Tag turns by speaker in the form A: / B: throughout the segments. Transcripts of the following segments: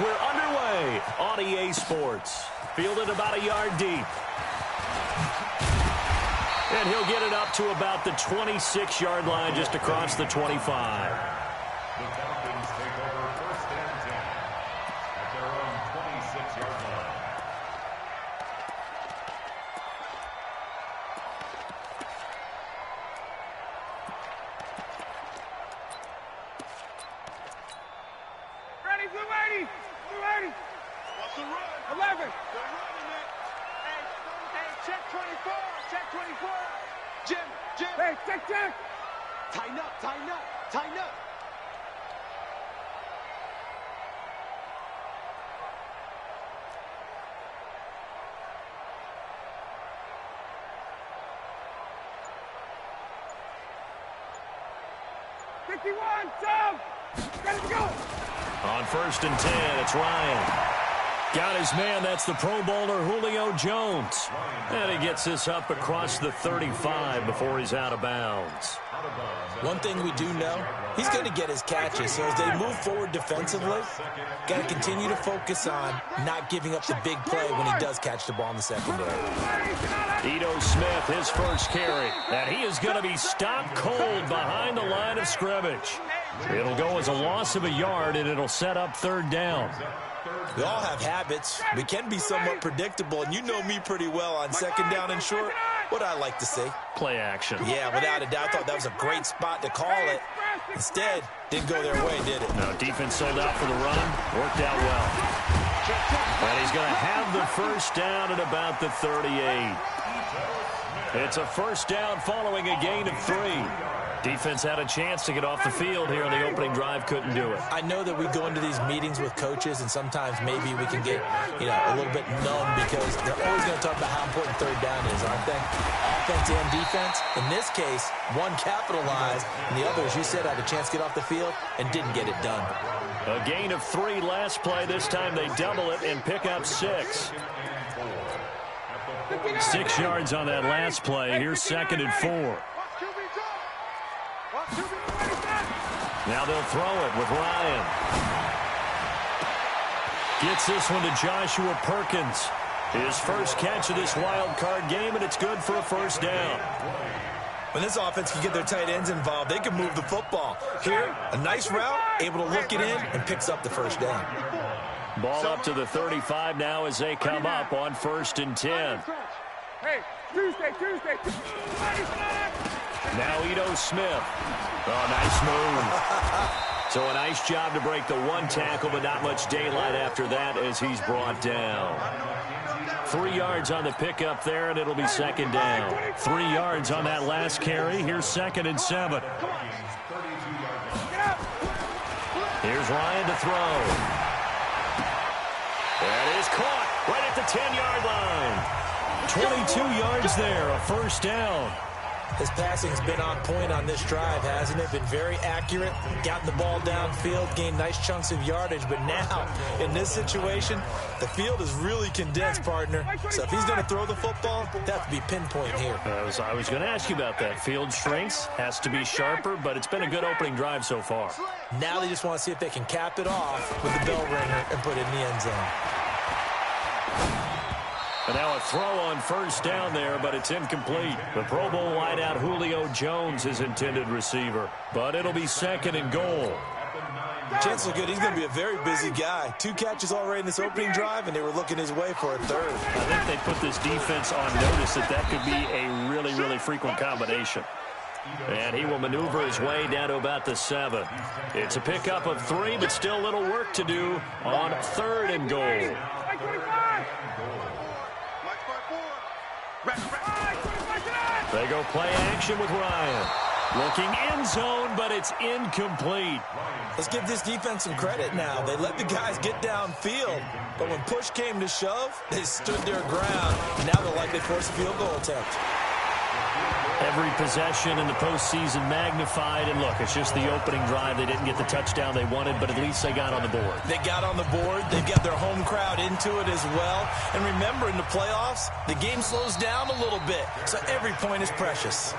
A: we're underway on EA Sports. Fielded about a yard deep. And he'll get it up to about the 26-yard line, just across the 25.
B: The Falcons take over 1st and 10 at their own 26-yard line.
C: Ready, blue 80! Blue 80! What's the run? 11! They're running it! Hey, check 24! Check 24! Jim! Hey, check! Tighten up! Tighten up! Ready to go!
A: On 1st and 10, it's Ryan. Got his man, that's the Pro Bowler Julio Jones. And he gets this up across the 35 before he's out of bounds.
D: One thing we do know, he's going to get his catches. So as they move forward defensively, got to continue to focus on not giving up the big play when he does catch the ball in the secondary.
A: Ito Smith, his first carry. And he is going to be stopped cold behind the line of scrimmage. It'll go as a loss of a yard, and it'll set up 3rd down.
D: We all have habits. We can be somewhat predictable, and you know me pretty well on 2nd down and short. What I like to say.
A: Play action.
D: Yeah, without a doubt. I thought that was a great spot to call it. Instead, didn't go their way, did it?
A: No, defense sold out for the run. Worked out well. And he's going to have the 1st down at about the 38. It's a 1st down following a gain of 3. Defense had a chance to get off the field here on the opening drive, couldn't do it.
D: I know that we go into these meetings with coaches, and sometimes maybe we can get, a little bit numb because they're always going to talk about how important 3rd down is, aren't they? Offense and defense. In this case, one capitalized, and the other, as you said, had a chance to get off the field and didn't get it done.
A: A gain of 3 last play. This time they double it and pick up 6. 6 yards on that last play. Here's 2nd and 4. Now they'll throw it with Ryan. Gets this one to Joshua Perkins. His first catch of this wild card game, and it's good for a 1st down.
D: When this offense can get their tight ends involved, they can move the football. Here, a nice route, able to look it in, and picks up the 1st down.
A: Ball up to the 35 now as they come up on 1st and 10.
C: Hey, Tuesday.
A: Now Ito Smith. Oh, nice move. So a nice job to break the 1 tackle, but not much daylight after that as he's brought down. 3 yards on the pickup there, and it'll be 2nd down. 3 yards on that last carry. Here's 2nd and 7. Here's Ryan to throw. That is caught right at the 10-yard line. 22 yards there, a 1st down.
D: His passing's been on point on this drive, hasn't it? Been very accurate, gotten the ball downfield, gained nice chunks of yardage. But now, in this situation, the field is really condensed, partner. So if he's going to throw the football, that has to be pinpoint here.
A: I was going to ask you about that. Field shrinks, has to be sharper, but it's been a good opening drive so far.
D: Now they just want to see if they can cap it off with the bell ringer and put it in the end zone.
A: And now a throw on 1st down there, but it's incomplete. The Pro Bowl wideout Julio Jones, his intended receiver. But it'll be 2nd and goal.
D: Chances are good. He's going to be a very busy guy. 2 catches already in this opening drive, and they were looking his way for a 3rd.
A: I think they put this defense on notice that could be a really, really frequent combination. And he will maneuver his way down to about the 7. It's a pickup of 3, but still a little work to do on 3rd and goal. They go play action with Ryan. Looking end zone, but it's incomplete.
D: Let's give this defense some credit now. They let the guys get downfield, but when push came to shove, they stood their ground. Now they're likely to force a field goal attempt.
A: Every possession in the postseason magnified. And look, it's just the opening drive. They didn't get the touchdown they wanted, but at least they got on the board.
D: They got on the board. They've got their home crowd into it as well. And remember, in the playoffs, the game slows down a little bit, so every point is precious.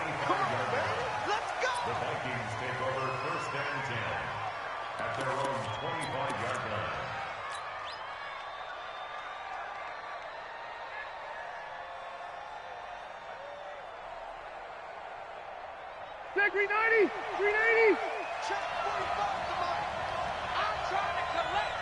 B: Let's go! The Vikings take over 1st and 10 at their own 25-yard line.
C: check 390. 380. Check 45 to Mike. I'm trying to collect.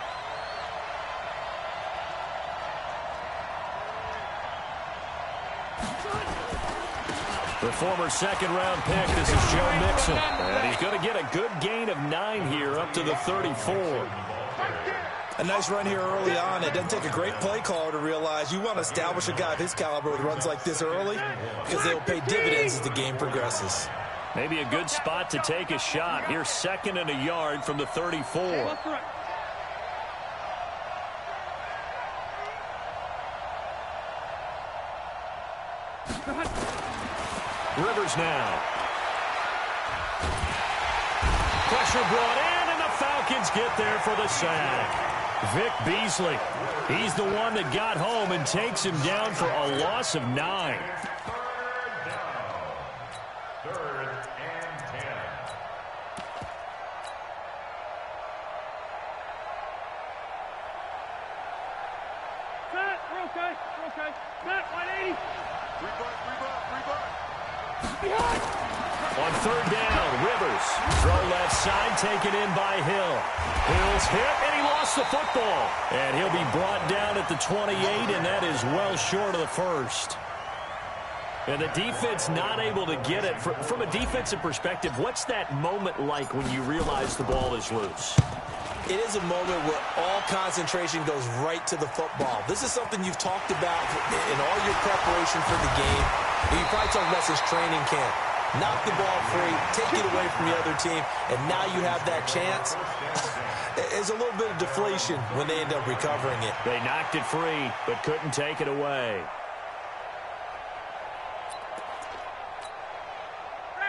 A: The former second-round pick, this is Joe Mixon. And he's going to get a good gain of 9 here up to the 34.
D: A nice run here early on. It doesn't take a great play caller to realize you want to establish a guy of his caliber with runs like this early because they will pay dividends as the game progresses.
A: Maybe a good spot to take a shot. Here's 2nd and a yard from the 34. Rivers now. Pressure brought in, and the Falcons get there for the sack. Vic Beasley, he's the one that got home and takes him down for a loss of 9.
B: Third and 10.
C: Matt, we're okay. We're okay. Matt, 180. Rebutt. Behind.
A: On 3rd down, Rivers. Throw left side, taken in by Hill. Hill's hit, and he lost the football. And he'll be brought down at the 28, and that is well short of the first. And the defense not able to get it. From a defensive perspective, what's that moment like when you realize the ball is loose?
D: It is a moment where all concentration goes right to the football. This is something you've talked about in all your preparation for the game. And you probably talked about since training camp. Knock the ball free, take it away from the other team, and now you have that chance. There's a little bit of deflation when they end up recovering it.
A: They knocked it free, but couldn't take it away.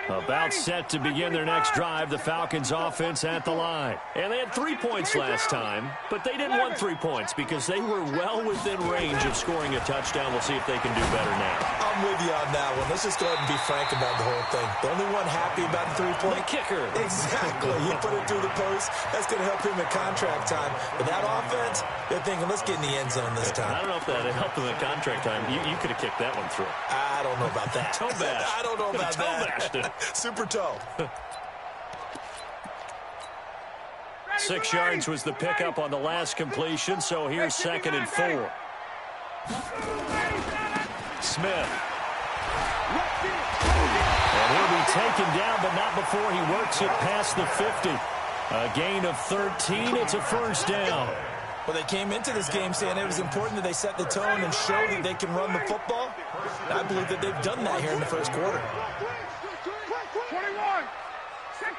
A: About set to begin their next drive, the Falcons offense at the line. And they had 3 points last time, but they didn't want 3 points because they were well within range of scoring a touchdown. We'll see if they can do better now.
D: I'm with you on that one. Let's just go ahead and be frank about the whole thing. The only one happy about the 3-point.
A: The kicker.
D: Exactly. You put it through the post. That's going to help him at contract time. But that offense, they're thinking, let's get in the end zone this time.
A: I don't know if that helped them at contract time. You could have kicked that one through.
D: I don't know about that.
A: Toe bash.
D: I don't know about that. Super toe.
A: 6 yards was the pickup on the last completion, so here's 2nd and 4. Smith. And he'll be taken down, but not before he works it past the 50. A gain of 13. It's a first down.
D: Well, they came into this game saying it was important that they set the tone and show that they can run the football. And I believe that they've done that here in the first quarter.
C: 21. Check.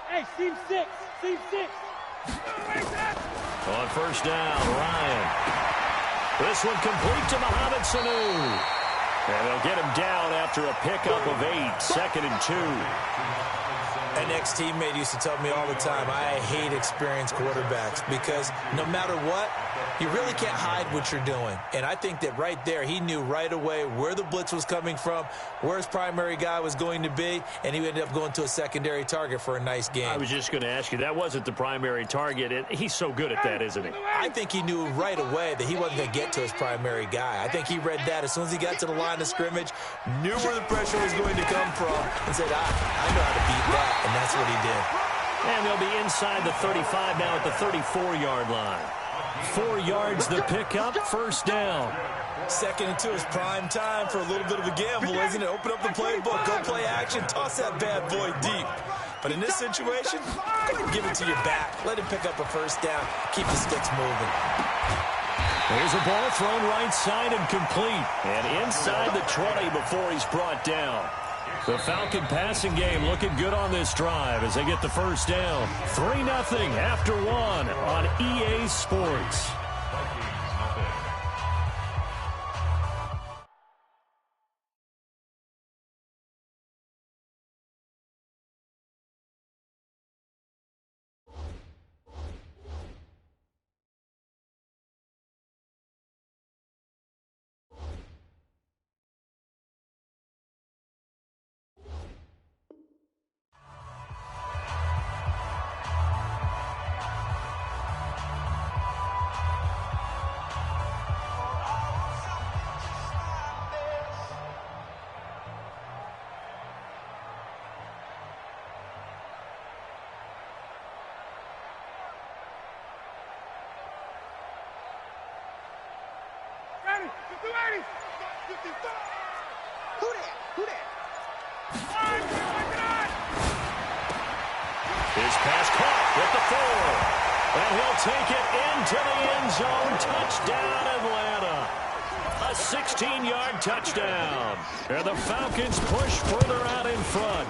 C: Hey, seam 6.
A: On first down, Ryan. This one complete to Mohamed Sanu. And they'll get him down after a pickup of 8. 2nd and 2.
D: An ex-teammate used to tell me all the time, I hate experienced quarterbacks because no matter what, you really can't hide what you're doing. And I think that right there, he knew right away where the blitz was coming from, where his primary guy was going to be, and he ended up going to a secondary target for a nice game.
A: I was just going to ask you, that wasn't the primary target, and he's so good at that, isn't he?
D: I think he knew right away that he wasn't going to get to his primary guy. I think he read that as soon as he got to the line of scrimmage, knew where the pressure was going to come from, and said, I know how to beat that. And that's what he did.
A: And they'll be inside the 35 now at the 34-yard line. 4 yards the pickup, first down.
D: 2nd and 2 is prime time for a little bit of a gamble, isn't it? Open up the playbook, go play action, toss that bad boy deep. But in this situation, go ahead and give it to your back. Let him pick up a first down. Keep the sticks moving.
A: There's a ball thrown right side and complete. And inside the 20 before he's brought down. The Falcon passing game looking good on this drive as they get the first down. 3-0 after 1 on EA Sports.
C: 280. 55. Who that? Who that?
A: His pass caught with the 4. And he'll take it into the end zone. Touchdown, Atlanta. A 16-yard touchdown. And the Falcons push further out in front.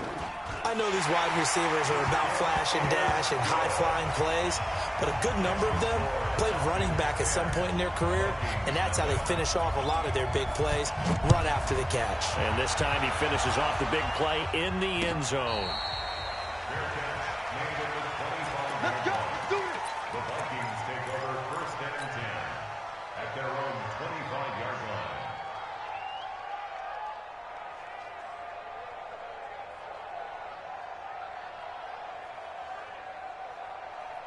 D: I know these wide receivers are about flash and dash and high-flying plays, but a good number of them played running back at some point in their career, and that's how they finish off a lot of their big plays, run after the catch.
A: And this time he finishes off the big play in the end zone.
C: Let's go. Do it.
B: The Vikings take over 1st and 10 at their own 25-yard line.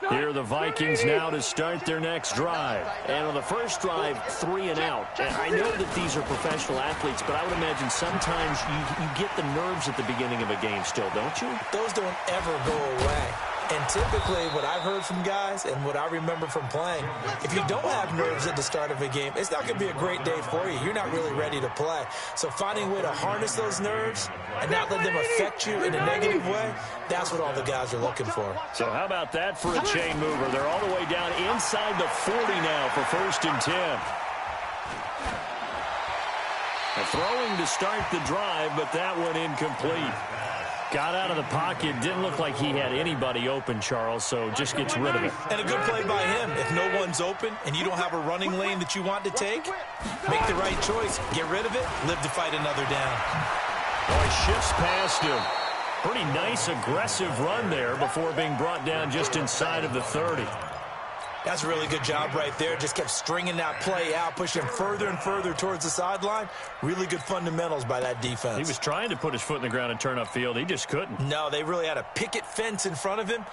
A: Here are the Vikings now to start their next drive. And on the first drive, 3 and out. And I know that these are professional athletes, but I would imagine sometimes you get the nerves at the beginning of a game still, don't you?
D: Those don't ever go away. And typically, what I've heard from guys and what I remember from playing, if you don't have nerves at the start of a game, it's not going to be a great day for you. You're not really ready to play. So finding a way to harness those nerves and not let them affect you in a negative way, that's what all the guys are looking for.
A: So how about that for a chain mover? They're all the way down inside the 40 now for 1st and 10. A throwing to start the drive, but that one incomplete. Got out of the pocket. Didn't look like he had anybody open, Charles, so just gets rid of it.
D: And a good play by him. If no one's open and you don't have a running lane that you want to take, make the right choice. Get rid of it. Live to fight another down.
A: Boy, shifts past him. Pretty nice, aggressive run there before being brought down just inside of the 30.
D: That's a really good job right there. Just kept stringing that play out, pushing further and further towards the sideline. Really good fundamentals by that defense.
A: He was trying to put his foot in the ground and turn upfield. He just couldn't.
D: No, they really had a picket fence in front of him.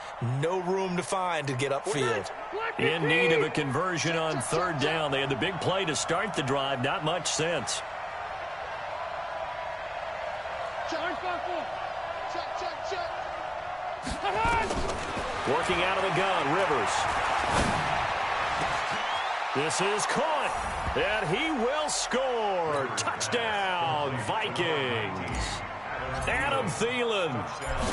D: No room to find to get upfield.
A: In need of a conversion on 3rd down. They had the big play to start the drive. Not much sense. Working out of the gun, Rivers. This is caught, and he will score. Touchdown, Vikings. Adam Thielen,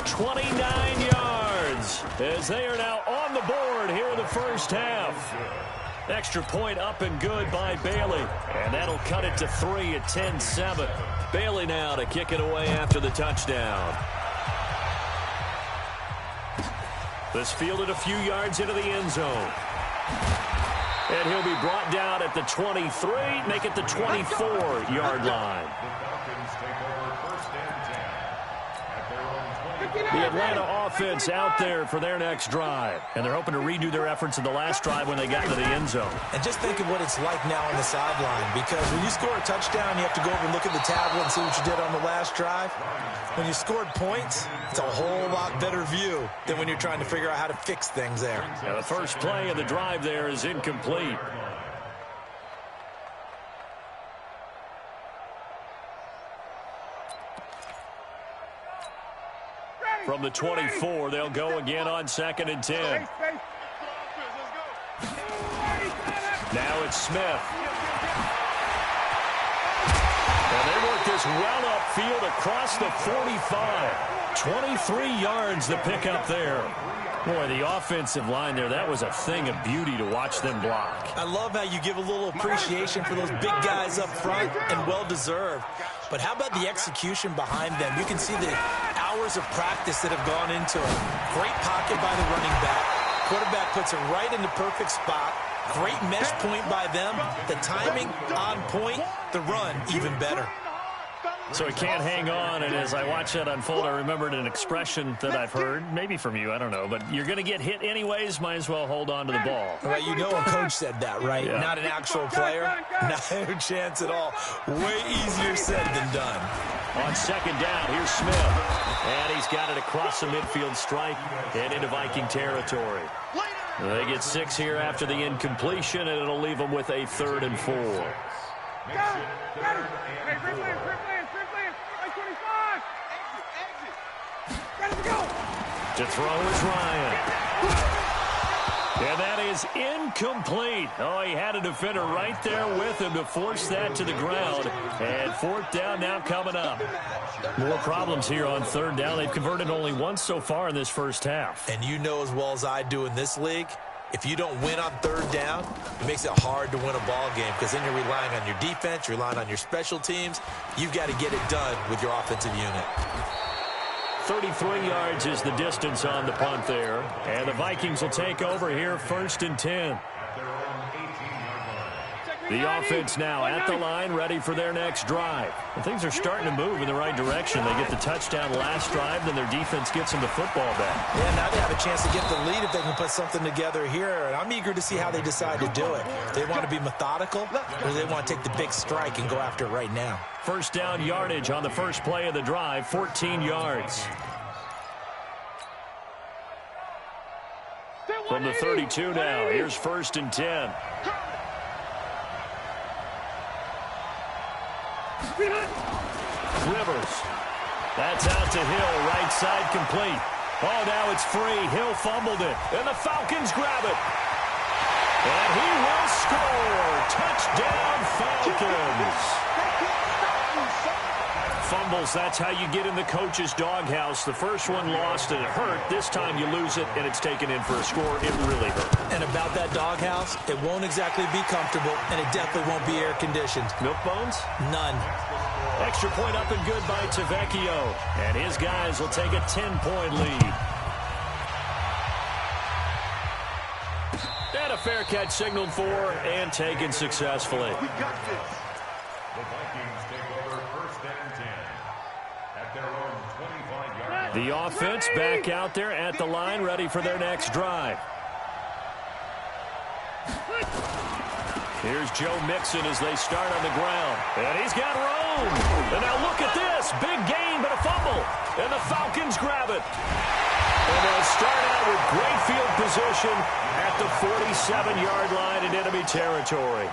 A: 29 yards, as they are now on the board here in the first half. Extra point up and good by Bailey, and that'll cut it to 3 at 10-7. Bailey now to kick it away after the touchdown. This fielded a few yards into the end zone. And he'll be brought down at the 23, make it the 24-yard line. The Atlanta offense out there for their next drive. And they're hoping to redo their efforts in the last drive when they got into the end zone.
D: And just think of what it's like now on the sideline, because when you score a touchdown, you have to go over and look at the tablet and see what you did on the last drive. When you scored points, it's a whole lot better view than when you're trying to figure out how to fix things there.
A: Now the first play of the drive there is incomplete. From the 24, they'll go again on 2nd and 10. Now it's Smith. And they work this well upfield across the 45. 23 yards to pick up there. Boy, the offensive line there, that was a thing of beauty to watch them block.
D: I love how you give a little appreciation for those big guys up front, and well-deserved. But how about the execution behind them? You can see the hours of practice that have gone into it. Great pocket by the running back. Quarterback puts it right in the perfect spot. Great mesh point by them. The timing on point. The run even better.
A: So he can't hang on, and as I watch that unfold, I remembered an expression that I've heard, maybe from you, I don't know, but you're going to get hit anyways, might as well hold on to the ball.
D: Right, you know a coach said that, right?
A: Yeah.
D: Not an actual player. No chance at all. Way easier said than done.
A: On 2nd down, here's Smith. And he's got it across the midfield stripe and into Viking territory. They get 6 here after the incompletion, and it'll leave them with a 3rd and 4. To throw is Ryan. And that is incomplete. Oh, he had a defender right there with him to force that to the ground. And fourth down now coming up. More problems here on third down. They've converted only once so far in this first half.
D: And you know as well as I do in this league, if you don't win on third down, it makes it hard to win a ball game because then you're relying on your defense, you're relying on your special teams. You've got to get it done with your offensive unit.
A: 33 yards is the distance on the punt there. And the Vikings will take over here first and 10. The offense now at the line, ready for their next drive. And things are starting to move in the right direction. They get the touchdown last drive, then their defense gets them the football back.
D: Yeah, now they have a chance to get the lead if they can put something together here. And I'm eager to see how they decide to do it. They want to be methodical, or they want to take the big strike and go after it right now.
A: First down yardage on the first play of the drive, 14 yards. From the 32 now, here's first and 10. Rivers. That's out to Hill, right side complete. Oh, now it's free. Hill fumbled it, and the Falcons grab it. And he will score. Touchdown, Falcons. Fumbles, that's how you get in the coach's doghouse. The first one lost and it hurt. This time you lose it and it's taken in for a score. It really hurt.
D: And about that doghouse, it won't exactly be comfortable, and it definitely won't be air-conditioned.
A: Milk bones?
D: None.
A: Extra point up and good by Tavecchio. And his guys will take a 10-point lead. And a fair catch signaled for and taken successfully.
B: We got this. The Vikings take over first and 10 at their own 25-yard line.
A: The offense back out there at the line, ready for their next drive. Here's Joe Mixon as they start on the ground. And he's got room. And now look at this. Big gain, but a fumble. And the Falcons grab it. And they'll start out with great field position at the 47-yard line in enemy territory.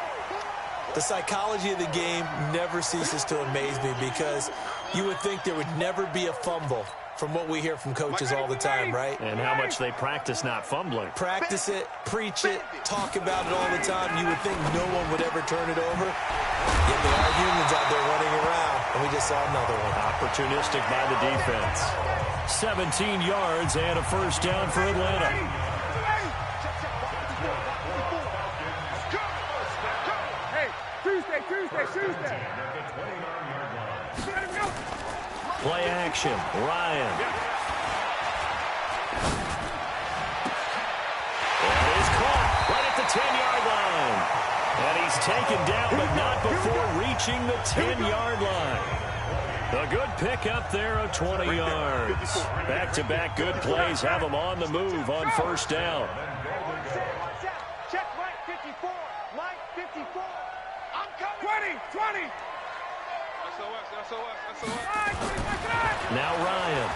D: The psychology of the game never ceases to amaze me because you would think there would never be a fumble from what we hear from coaches all the time, right?
A: And how much they practice not fumbling.
D: Practice it, preach it, talk about it all the time. You would think no one would ever turn it over. Yet there are humans out there running around, and we just saw another one.
A: Opportunistic by the defense. 17 yards and a first down for Atlanta.
C: Tuesday.
A: Play action. Ryan. And he's caught right at the 10-yard line. And he's taken down, but not before reaching the 10-yard line. A good pickup there of 20 yards. Back-to-back good plays have him on the move on first down.
C: Check right 54. Mike 54. I'm coming. 20. SOS.
A: Now Ryan.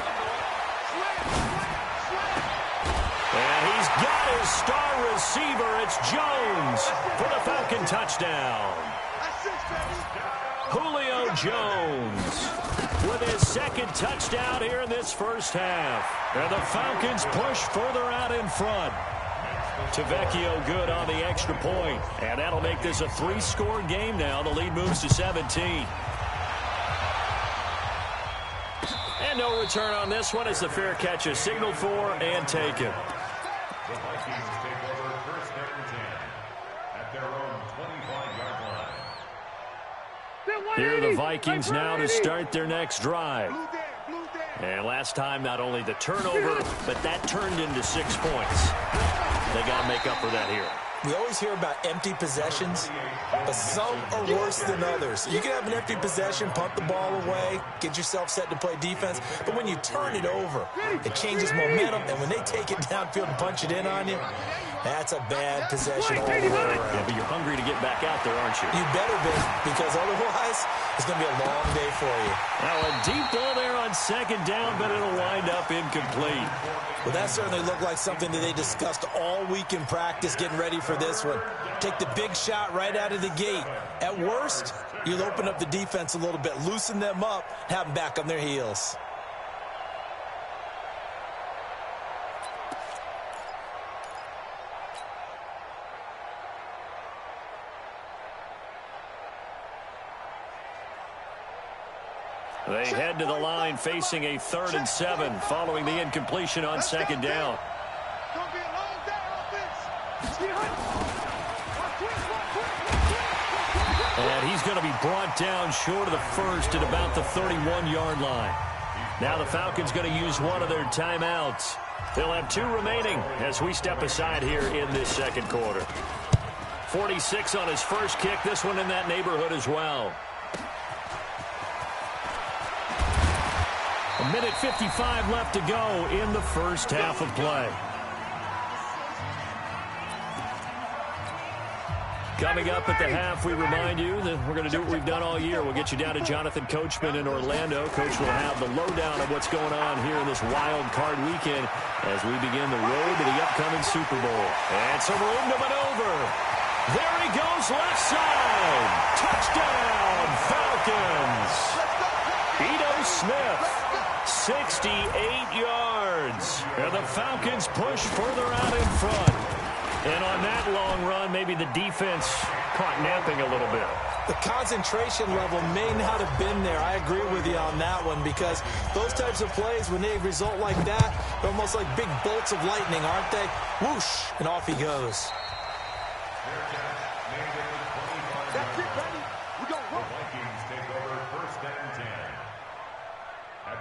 A: And he's got his star receiver. It's Jones for the Falcon touchdown. Julio Jones with his second touchdown here in this first half. And the Falcons push further out in front. Tavecchio good on the extra point. And that'll make this a 3-score game now. The lead moves to 17. And no return on this one as the fair catch is signaled for and taken.
B: The Vikings take over first and 10 at their own 25-yard line.
A: Here are the Vikings now to start their next drive. And last time, not only the turnover, but that turned into 6 points. They got to make up for that here.
D: We always hear about empty possessions, but some are worse than others. You can have an empty possession, punt the ball away, get yourself set to play defense, but when you turn it over, it changes momentum, and when they take it downfield and punch it in on you, that's a bad possession all the way around.
A: Yeah, but you're hungry to get back out there, aren't you?
D: You better be, because otherwise, it's going to be a long day for you.
A: Now a deep ball there on second down, but it'll wind up incomplete.
D: Well, that certainly looked like something that they discussed all week in practice getting ready for this one. Take the big shot right out of the gate. At worst, you'll open up the defense a little bit, loosen them up, have them back on their heels.
A: They head to the line facing a 3rd and 7 following the incompletion on 2nd down. And he's going to be brought down short of the first at about the 31-yard line. Now the Falcons going to use one of their timeouts. They'll have 2 remaining as we step aside here in this 2nd quarter. 46 on his first kick. This one in that neighborhood as well. A minute 55 left to go in the first half of play. Coming up at the half, we remind you that we're going to do what we've done all year. We'll get you down to Jonathan Coachman in Orlando. Coach will have the lowdown of what's going on here in this wild card weekend as we begin the road to the upcoming Super Bowl. And some room to maneuver. There he goes, left side. Touchdown, Falcons. Ito Smith, 68 yards. And the Falcons push further out in front. And on that long run, maybe the defense caught napping a little bit.
D: The concentration level may not have been there. I agree with you on that one because those types of plays, when they result like that, they're almost like big bolts of lightning, aren't they? Whoosh, and off he goes.
C: That's it, baby. We go
B: The Vikings take over 1st and 10.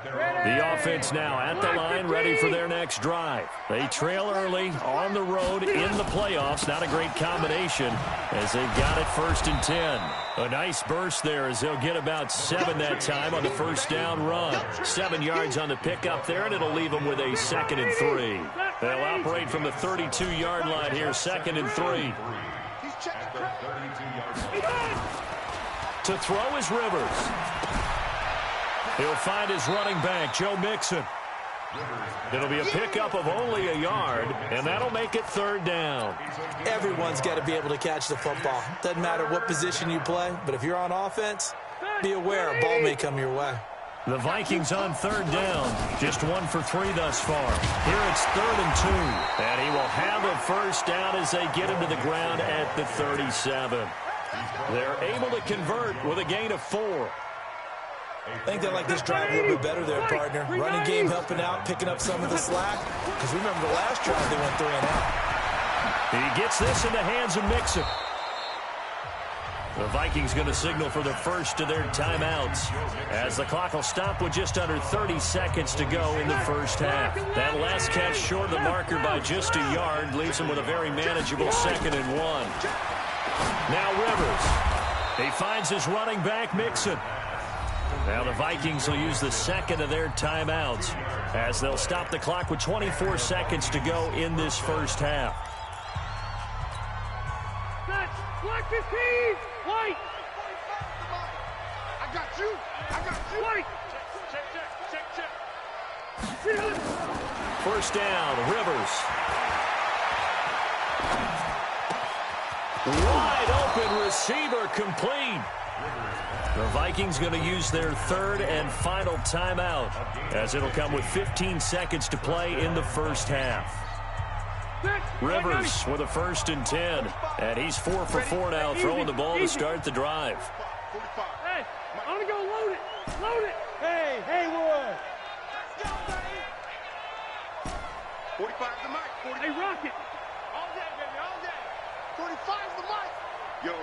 A: The offense now at the line, ready for their next drive. They trail early on the road in the playoffs. Not a great combination as they've got it 1st and 10. A nice burst there as they'll get about 7 that time on the first down run. 7 yards on the pickup there, and it'll leave them with a 2nd and 3. They'll operate from the 32-yard line here, 2nd and 3. To throw is Rivers. He'll find his running back, Joe Mixon. It'll be a pickup of only a yard, and that'll make it 3rd down.
D: Everyone's got to be able to catch the football. Doesn't matter what position you play, but if you're on offense, be aware a ball may come your way.
A: The Vikings on 3rd down, just 1 for 3 thus far. Here it's 3rd and 2, and he will have a first down as they get him to the ground at the 37. They're able to convert with a gain of 4.
D: I think they like this drive a little bit better there, partner. Running game helping out, picking up some of the slack. Because remember the last drive they went 3 and out.
A: He gets this in the hands of Mixon. The Vikings going to signal for the first of their timeouts as the clock will stop with just under 30 seconds to go in the first half. That last catch short of the marker by just a yard leaves him with a very manageable 2nd and 1. Now Rivers. He finds his running back, Mixon. Now the Vikings will use the 2nd of their timeouts as they'll stop the clock with 24 seconds to go in this first half.
C: Black 15! White! I got you! I got you! White! Check.
A: First down, Rivers. Wide open receiver complete. The Vikings going to use their 3rd and final timeout as it'll come with 15 seconds to play in the first half. Rivers with a 1st and 10, and he's 4 for 4 now, throwing the ball to start the drive.
C: Hey, I'm going to go load it. Load it. Hey, Haywood. 45 the mic. Hey, Rocket. All day, baby, all day. 45 the mic. Yo.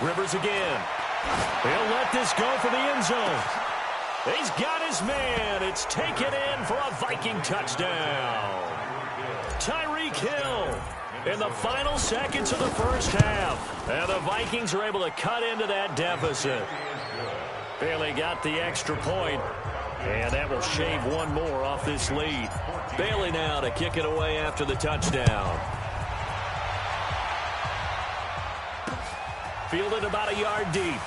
A: Rivers again. He'll let this go for the end zone. He's got his man. It's taken in for a Viking touchdown. Tyreek Hill in the final seconds of the first half. And the Vikings are able to cut into that deficit. Bailey got the extra point, and that will shave 1 more off this lead. Bailey now to kick it away after the touchdown. Fielded about a yard deep.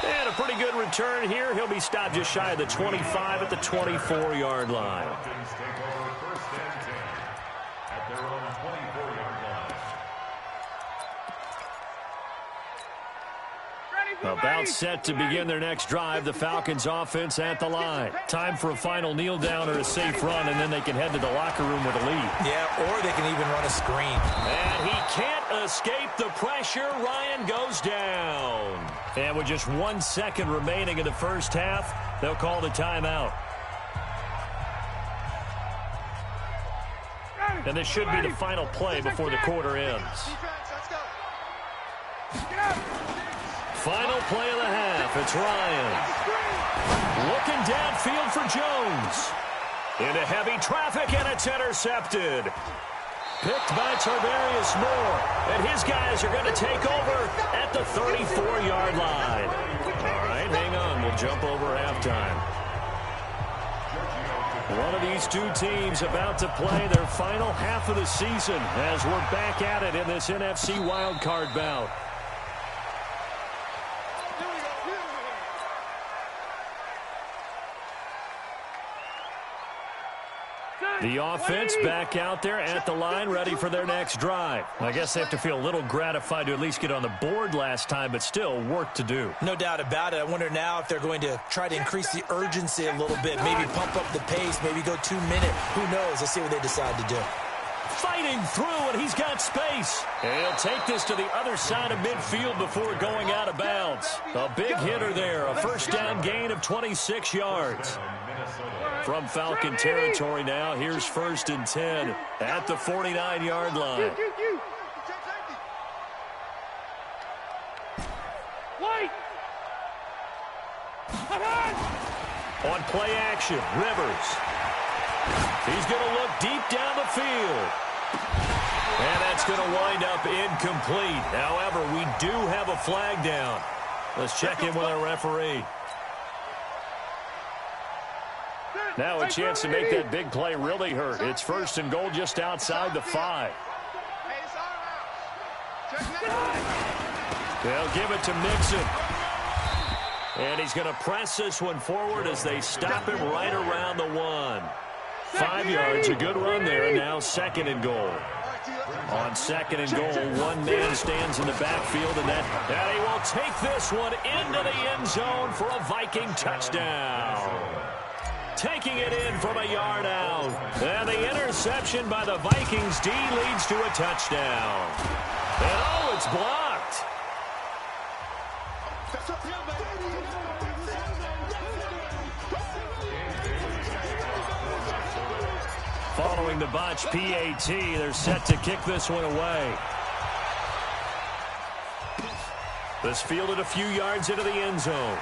A: And a pretty good return here. He'll be stopped just shy of the 25 at the 24-yard line.
B: Falcons take over 1st and 10 at their own 24-yard line.
C: Ready,
A: About set to begin their next drive, the Falcons offense at the line. Time for a final kneel down or a safe run, and then they can head to the locker room with a lead.
D: Yeah, or they can even run a screen.
A: And he can't escape the pressure. Ryan goes down. And with just 1 second remaining in the first half, they'll call the timeout. And this should be the final play before the quarter ends. Final play of the half. It's Ryan. Looking downfield for Jones. Into heavy traffic, and it's intercepted. Picked by Tarvarius Moore. And his guys are going to take over at the 34-yard line. All right, hang on. We'll jump over halftime. One of these two teams about to play their final half of the season as we're back at it in this NFC wildcard bout. The offense back out there at the line, ready for their next drive. I guess they have to feel a little gratified to at least get on the board last time, but still work to do.
D: No doubt about it. I wonder now if they're going to try to increase the urgency a little bit, maybe pump up the pace, maybe go 2 minute. Who knows? Let's see what they decide to do.
A: Fighting through, and he's got space. And he'll take this to the other side of midfield before going out of bounds. A big hitter there, a first down gain of 26 yards. From Falcon territory now, here's 1st and 10 at the 49-yard line. On play action, Rivers. He's going to look deep down the field. And that's going to wind up incomplete. However, we do have a flag down. Let's check in with our referee. Now a chance to make that big play really hurt. It's 1st and goal just outside the 5. They'll give it to Mixon. And he's going to press this one forward as they stop him right around the 1. 5 yards, a good run there, and now 2nd and goal. On 2nd and goal, one man stands in the backfield, and he will take this one into the end zone for a Viking touchdown. Taking it in from a yard out. And the interception by the Vikings D leads to a touchdown. And oh, it's blocked. Following the botch PAT, they're set to kick this one away. This fielded a few yards into the end zone.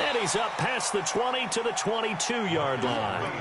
A: And he's up past the 20 to the 22-yard line.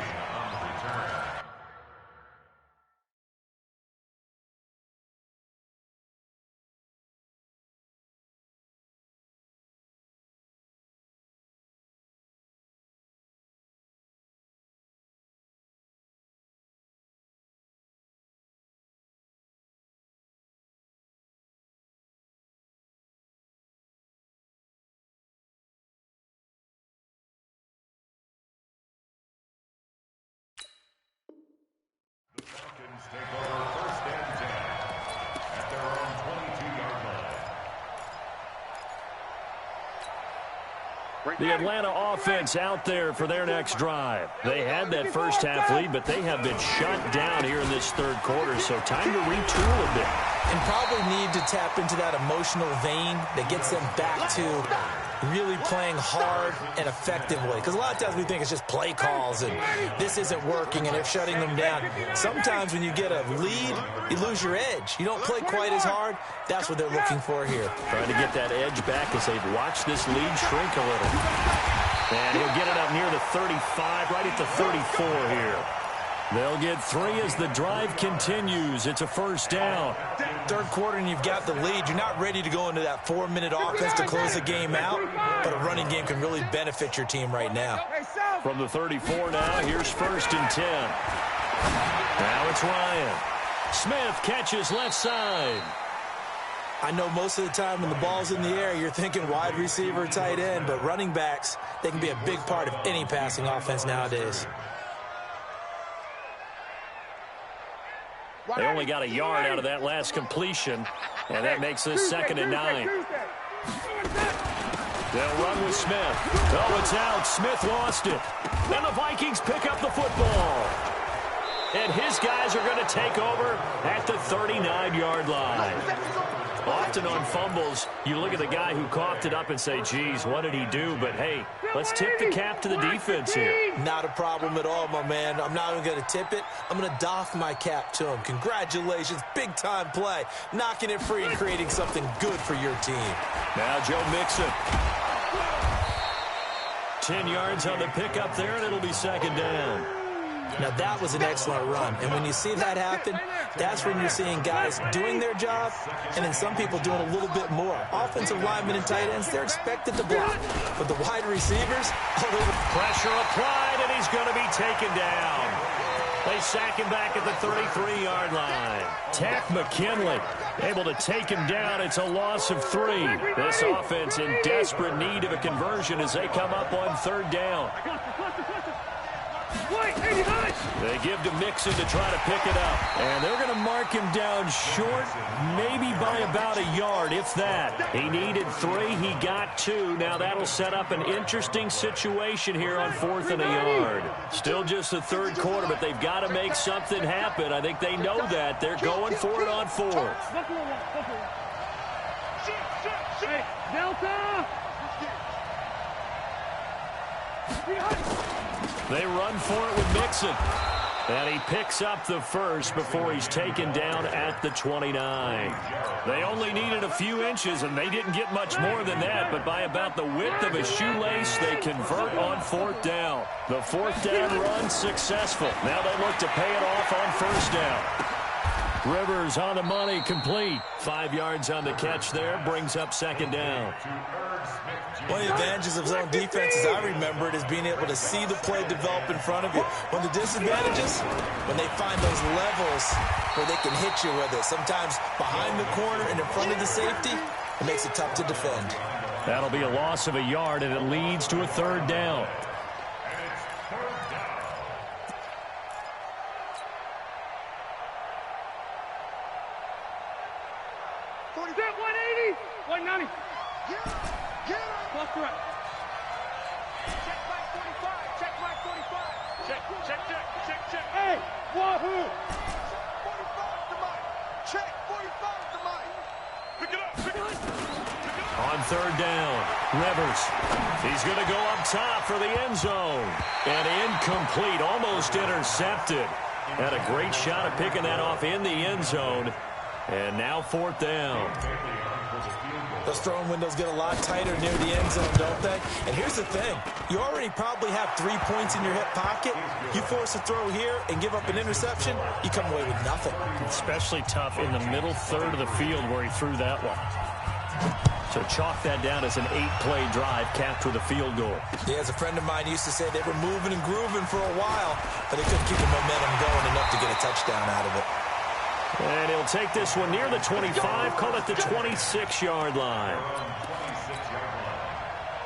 B: Falcons take over 1st and 10 at their own 22-yard line.
A: The Atlanta offense out there for their next drive. They had that first half lead, but they have been shut down here in this 3rd quarter, so time to retool a bit.
D: And probably need to tap into that emotional vein that gets them back to really playing hard and effectively. Because a lot of times we think it's just play calls and this isn't working and they're shutting them down. Sometimes when you get a lead, you lose your edge. You don't play quite as hard. That's what they're looking for here.
A: Trying to get that edge back as they've watched this lead shrink a little. And he'll get it up near the 35, right at the 34 here. They'll get 3 as the drive continues. It's a first down.
D: 3rd quarter and you've got the lead. You're not ready to go into that 4-minute offense to close the game out, but a running game can really benefit your team right now.
A: From the 34 now, here's 1st and 10. Now it's Ryan. Smith catches left side.
D: I know most of the time when the ball's in the air, you're thinking wide receiver, tight end, but running backs, they can be a big part of any passing offense nowadays.
A: They only got a yard out of that last completion, and that makes this 2nd and 9. They'll run with Smith. Oh, it's out. Smith lost it. And the Vikings pick up the football. And his guys are going to take over at the 39-yard line. Often on fumbles, you look at the guy who coughed it up and say, geez, what did he do? But, hey, let's tip the cap to the defense here.
D: Not a problem at all, my man. I'm not even going to tip it. I'm going to doff my cap to him. Congratulations. Big-time play. Knocking it free and creating something good for your team.
A: Now Joe Mixon. 10 yards on the pickup there, and it'll be second down.
D: Now, that was an excellent run. And when you see that happen, that's when you're seeing guys doing their job and then some people doing a little bit more. Offensive linemen and tight ends, they're expected to block. But the wide receivers,
A: pressure applied, and he's going to be taken down. They sack him back at the 33-yard line. Tack McKinley able to take him down. It's a loss of 3. This offense in desperate need of a conversion as they come up on third down. They give to Mixon to try to pick it up. And they're going to mark him down short, maybe by about a yard, if that. He needed 3. He got 2. Now that'll set up an interesting situation here on 4th and a yard. Still just the third quarter, but they've got to make something happen. I think they know that. They're going for it on 4th.
C: Delta!
A: They run for it with Mixon. And he picks up the first before he's taken down at the 29. They only needed a few inches, and they didn't get much more than that. But by about the width of a shoelace, they convert on 4th down. The 4th down run successful. Now they look to pay it off on 1st down. Rivers on the money, complete. 5 yards on the catch there, brings up 2nd down.
D: One of the advantages of zone defense, as I remember it, is being able to see the play develop in front of you. One of the disadvantages, when they find those levels where they can hit you with it, sometimes behind the corner and in front of the safety, it makes it tough to defend.
A: That'll be a loss of a yard, and it leads to a 3rd down. On 3rd down, Rivers. He's going to go up top for the end zone. And incomplete, almost intercepted. Had a great shot at picking that off in the end zone. And now 4th down.
D: Those throwing windows get a lot tighter near the end zone, don't they? And here's the thing. You already probably have 3 points in your hip pocket. You force a throw here and give up an interception, you come away with nothing.
A: Especially tough in the middle third of the field where he threw that one. So chalk that down as an 8-play drive capped with a field goal.
D: Yeah, as a friend of mine used to say, they were moving and grooving for a while, but they couldn't keep the momentum going enough to get a touchdown out of it.
A: And he'll take this one near the 25, call it the 26-yard line.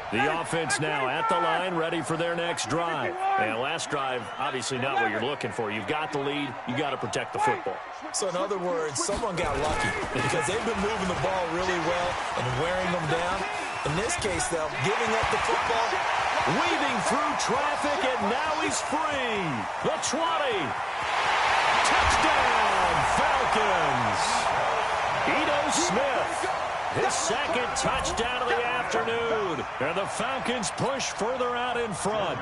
A: The offense now at the line, ready for their next drive. And last drive, obviously not what you're looking for. You've got the lead. You got to protect the football.
D: So in other words, someone got lucky because they've been moving the ball really well and wearing them down. In this case, though, giving up the football.
A: Weaving through traffic, and now he's free. The 20. Touchdown, Falcons. Ito Smith. His 2nd touchdown of the afternoon. And the Falcons push further out in front.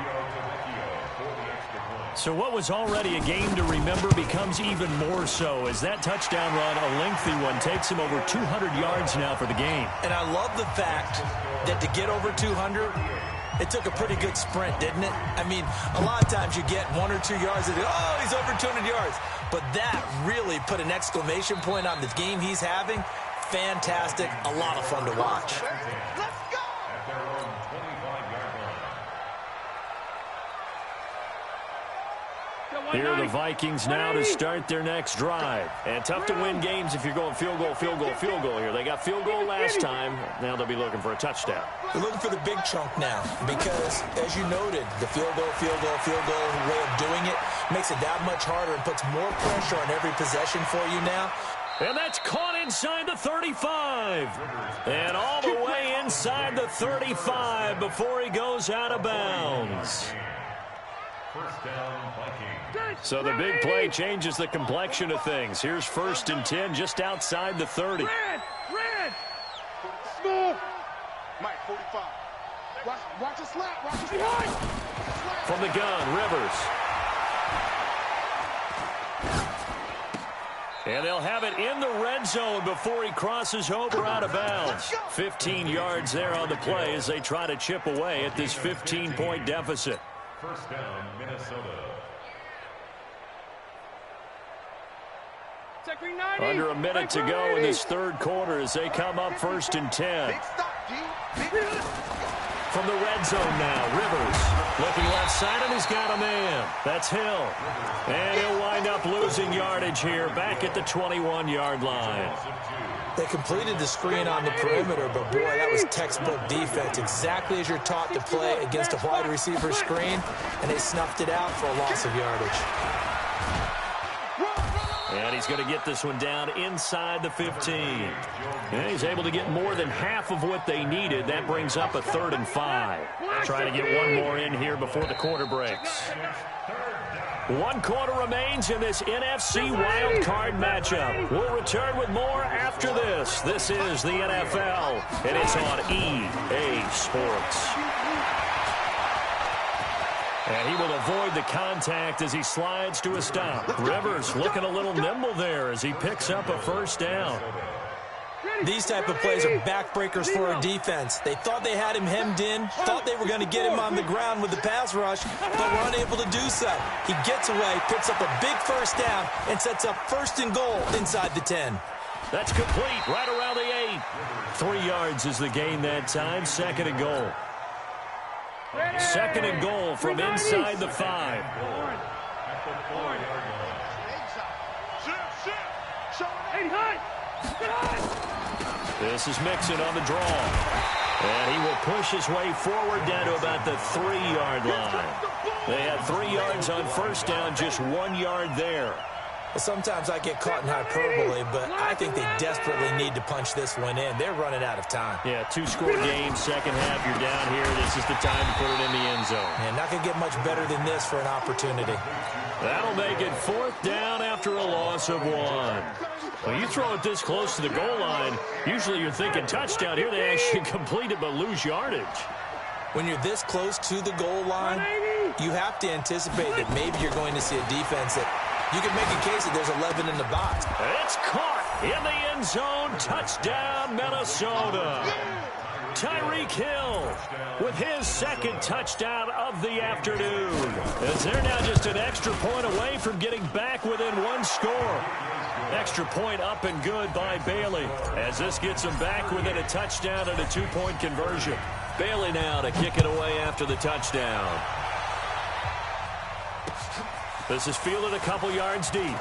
A: So what was already a game to remember becomes even more so as that touchdown run, a lengthy one, takes him over 200 yards now for the game.
D: And I love the fact that to get over 200, it took a pretty good sprint, didn't it? I mean, a lot of times you get 1 or 2 yards and, oh, he's over 200 yards. But that really put an exclamation point on the game he's having. Fantastic. A lot of fun to watch.
A: Here are the Vikings now to start their next drive. And tough to win games if you're going field goal, field goal, field goal here. They got field goal last time. Now they'll be looking for a touchdown.
D: They're looking for the big chunk now because, as you noted, the field goal way of doing it makes it that much harder and puts more pressure on every possession for you now.
A: And that's caught inside the 35. And all the way inside the 35 before he goes out of bounds.
B: First down, Vikings.
A: So the big play changes the complexion of things. Here's 1st and 10 just outside the 30.
C: Red! Small! Mike, 45. Watch a slap. Watch a slap.
A: From the gun, Rivers. And they'll have it in the red zone before he crosses over out of bounds. 15 yards there on the play as they try to chip away at this 15-point deficit.
B: First down, Minnesota.
A: Under a minute to go in this 3rd quarter as they come up 1st and 10. From the red zone now, Rivers looking left side, and he's got a man. That's Hill. And he'll wind up losing yardage here back at the 21-yard line.
D: They completed the screen on the perimeter, but boy, that was textbook defense. Exactly as you're taught to play against a wide receiver screen, and they snuffed it out for a loss of yardage.
A: And he's going to get this one down inside the 15. And he's able to get more than half of what they needed. That brings up a 3rd and 5. Trying to get one more in here before the quarter breaks. 1 quarter remains in this NFC wild card matchup. We'll return with more after this. This is the NFL, and it's on EA Sports. And he will avoid the contact as he slides to a stop. Rivers looking a little nimble there as he picks up a 1st down.
D: These type of plays are backbreakers for a defense. They thought they had him hemmed in, thought they were going to get him on the ground with the pass rush, but were unable to do so. He gets away, picks up a big 1st down, and sets up 1st and goal inside the 10.
A: That's complete right around the 8. 3 yards is the gain that time. 2nd and goal. 2nd and goal from inside the 5. This is Mixon on the draw. And he will push his way forward down to about the 3-yard line. They had 3 yards on 1st down, just 1 yard there.
D: Sometimes I get caught in hyperbole, but I think they desperately need to punch this one in. They're running out of time.
A: Yeah, 2-score game, 2nd half, you're down here. This is the time to put it in the end zone.
D: And not going to get much better than this for an opportunity.
A: That'll make it 4th down after a loss of 1. When you throw it this close to the goal line, usually you're thinking touchdown. Here they actually complete it but lose yardage.
D: When you're this close to the goal line, you have to anticipate that maybe you're going to see a defense that you can make a case that there's 11 in the box.
A: It's caught in the end zone. Touchdown, Minnesota. Tyreek Hill with his 2nd touchdown of the afternoon. As they're now just an extra point away from getting back within 1 score. Extra point up and good by Bailey as this gets them back within a touchdown and a 2-point conversion. Bailey now to kick it away after the touchdown. This is fielded a couple yards deep.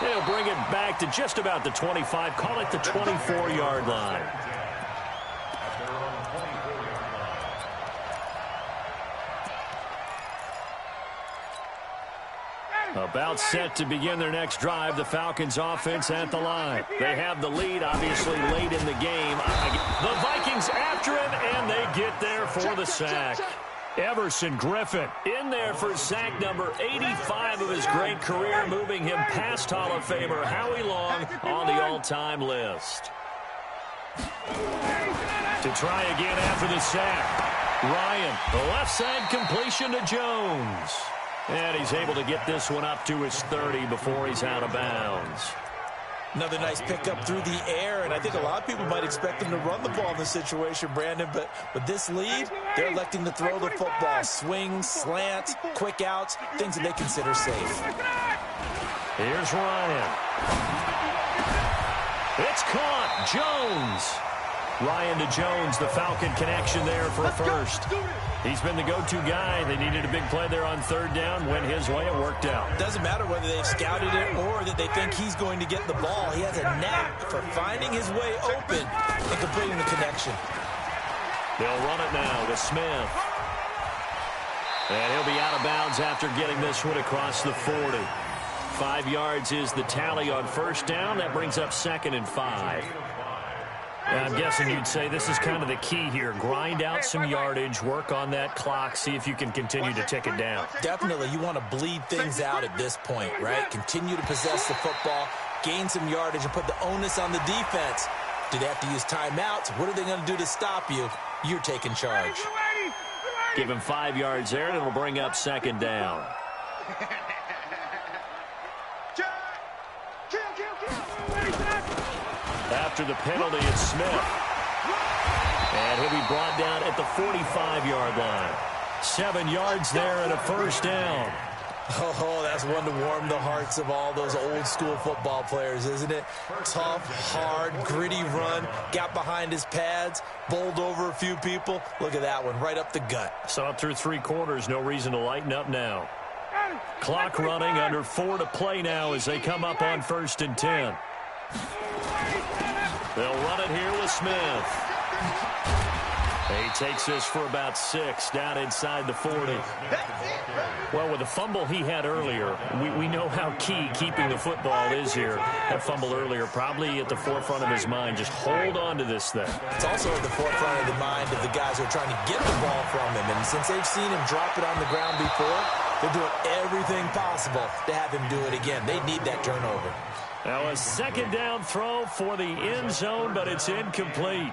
A: They'll bring it back to just about the 25. Call it the 24-yard line. About set to begin their next drive. The Falcons offense at the line. They have the lead, obviously, late in the game. The Vikings after him, and they get there for the sack. Everson Griffin in there for sack number 85 of his great career, moving him past Hall of Famer Howie Long on the all-time list. To try again after the sack. Ryan, the left side completion to Jones. And he's able to get this one up to his 30 before he's out of bounds.
D: Another nice pickup through the air, and I think a lot of people might expect them to run the ball in this situation, Brandon, but with this lead, they're electing to throw the football. Swings, slants, quick outs, things that they consider safe.
A: Here's Ryan. It's caught. Jones. Ryan to Jones, the Falcon connection there for a first. He's been the go-to guy. They needed a big play there on 3rd down. Went his way. It worked out.
D: Doesn't matter whether they've scouted it or that they think he's going to get the ball. He has a knack for finding his way open and completing the connection.
A: They'll run it now to Smith. And he'll be out of bounds after getting this one across the 40. 5 yards is the tally on first down. That brings up 2nd and 5. I'm guessing you'd say this is kind of the key here. Grind out some yardage, work on that clock, see if you can continue to tick it down.
D: Definitely, you want to bleed things out at this point, right? Continue to possess the football, gain some yardage, and put the onus on the defense. Do they have to use timeouts? What are they going to do to stop you? You're taking charge.
A: Give him 5 yards there, and it'll bring up 2nd down. After the penalty, it's Smith. And he'll be brought down at the 45-yard line. 7 yards there and a first down.
D: Oh, that's one to warm the hearts of all those old-school football players, isn't it? Tough, hard, gritty run, got behind his pads, bowled over a few people. Look at that one, right up the gut.
A: Saw it through 3 quarters, no reason to lighten up now. Clock running, under 4 to play now as they come up on 1st and 10. They'll run it here with Smith. He takes this for about 6 down inside the 40. Well, with the fumble he had earlier, we know how key keeping the football is here. That fumble earlier probably at the forefront of his mind. Just hold on to this thing.
D: It's also at the forefront of the mind of the guys who are trying to get the ball from him. And since they've seen him drop it on the ground before, they're doing everything possible to have him do it again. They need that turnover.
A: Now a 2nd down throw for the end zone, but it's incomplete.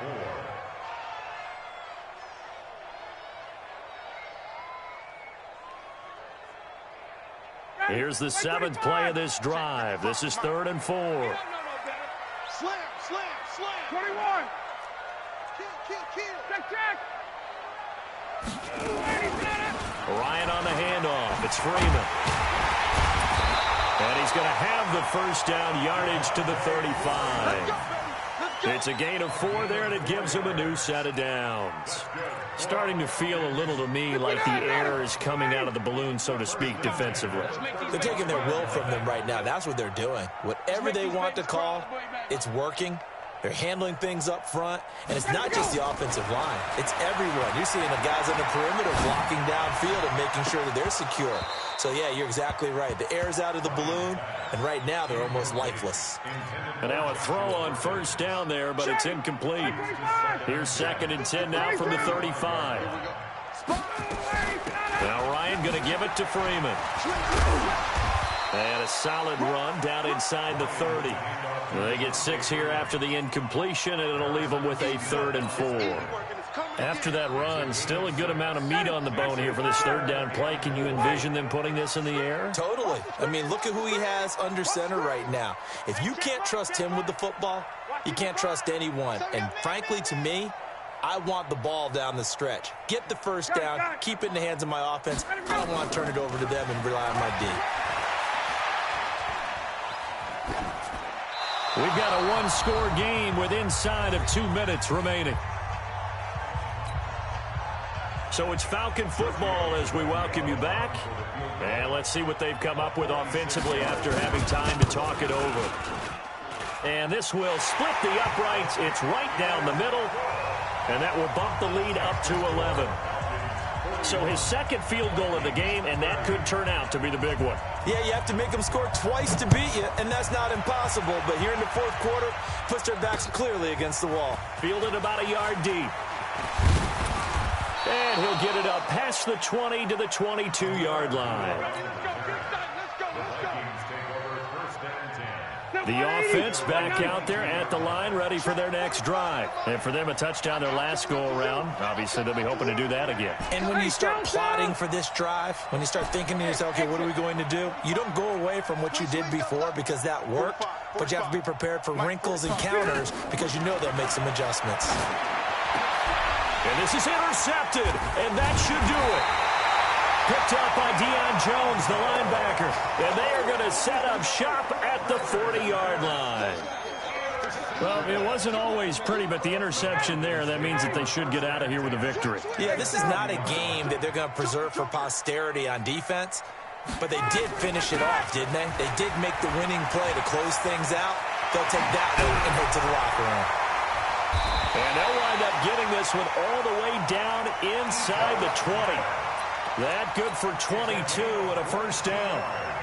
A: Here's the 7th play of this drive. This is 3rd and 4.
C: Slam, slam, slam. 21. Kill. Check.
A: Ryan on the handoff. It's Freeman. And he's going to have the first down, yardage to the 35. It's a gain of 4 there, and it gives him a new set of downs. Starting to feel a little to me like the air is coming out of the balloon, so to speak, defensively.
D: They're taking their will from them right now. That's what they're doing. Whatever they want to call, it's working. They're handling things up front, and it's not just the offensive line. It's everyone. You're seeing the guys on the perimeter blocking downfield and making sure that they're secure. So, yeah, you're exactly right. The air's out of the balloon, and right now they're almost lifeless.
A: And now a throw on first down there, but it's incomplete. Here's 2nd and 10 now from the 35. Now Ryan going to give it to Freeman. And a solid run down inside the 30. They get 6 here after the incompletion, and it'll leave them with a 3rd and 4. After that run, still a good amount of meat on the bone here for this 3rd down play. Can you envision them putting this in the air?
D: Totally. I mean, look at who he has under center right now. If you can't trust him with the football, you can't trust anyone. And frankly, to me, I want the ball down the stretch. Get the first down, keep it in the hands of my offense. I don't want to turn it over to them and rely on my D.
A: We've got a 1-score game with inside of 2 minutes remaining. So it's Falcon football as we welcome you back. And let's see what they've come up with offensively after having time to talk it over. And this will split the uprights. It's right down the middle. And that will bump the lead up to 11. So his 2nd field goal of the game, and that could turn out to be the big one.
D: Yeah, you have to make them score twice to beat you, and that's not impossible. But here in the 4th quarter, puts their backs clearly against the wall.
A: Fielded about a yard deep. And he'll get it up past the 20 to the 22-yard line. The offense back out there at the line, ready for their next drive. And for them, a touchdown their last go-around. Obviously, they'll be hoping to do that again.
D: And when you start plotting for this drive, when you start thinking to yourself, okay, what are we going to do? You don't go away from what you did before because that worked, but you have to be prepared for wrinkles and counters because you know they'll make some adjustments.
A: And this is intercepted, and that should do it. Picked up by Deion Jones, the linebacker. And they are going to set up shop at the 40-yard line. Well, it wasn't always pretty, but the interception there, that means that they should get out of here with a victory.
D: Yeah, this is not a game that they're going to preserve for posterity on defense, but they did finish it off, didn't they? They did make the winning play to close things out. They'll take that one and head to the locker room.
A: And they'll wind up getting this one all the way down inside the 20. That good for 22 and a first down.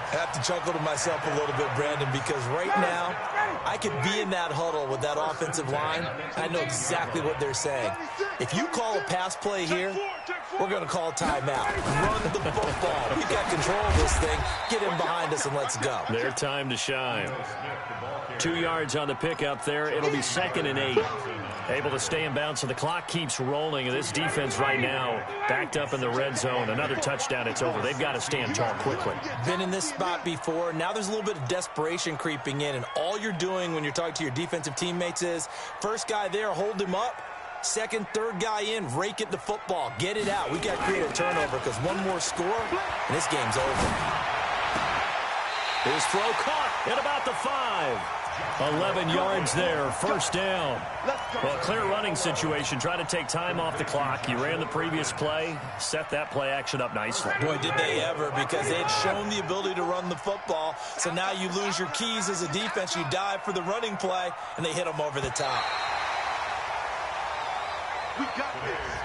D: I have to chuckle to myself a little bit, Brandon, because right now I could be in that huddle with that offensive line. I know exactly what they're saying. If you call a pass play here, we're going to call timeout. Run the football. We got control of this thing. Get in behind us and let's go.
A: Their time to shine. 2 yards on the pickup there. It'll be 2nd and 8. Able to stay in bounds, so the clock keeps rolling. And this defense right now backed up in the red zone. Another touchdown, it's over. They've got to stand tall quickly.
D: Been in this spot before. Now there's a little bit of desperation creeping in. And all you're doing when you're talking to your defensive teammates is, first guy there, hold him up. Second, third guy in, rake at the football. Get it out. We got to create a turnover because one more score, and this game's over.
A: His throw caught at about the 5. 11 yards there, first down. Well, clear running situation. Try to take time off the clock. You ran the previous play, set that play action up nicely.
D: Boy, did they ever, because they had shown the ability to run the football. So now you lose your keys as a defense. You dive for the running play, and they hit them over the top.
C: We got this.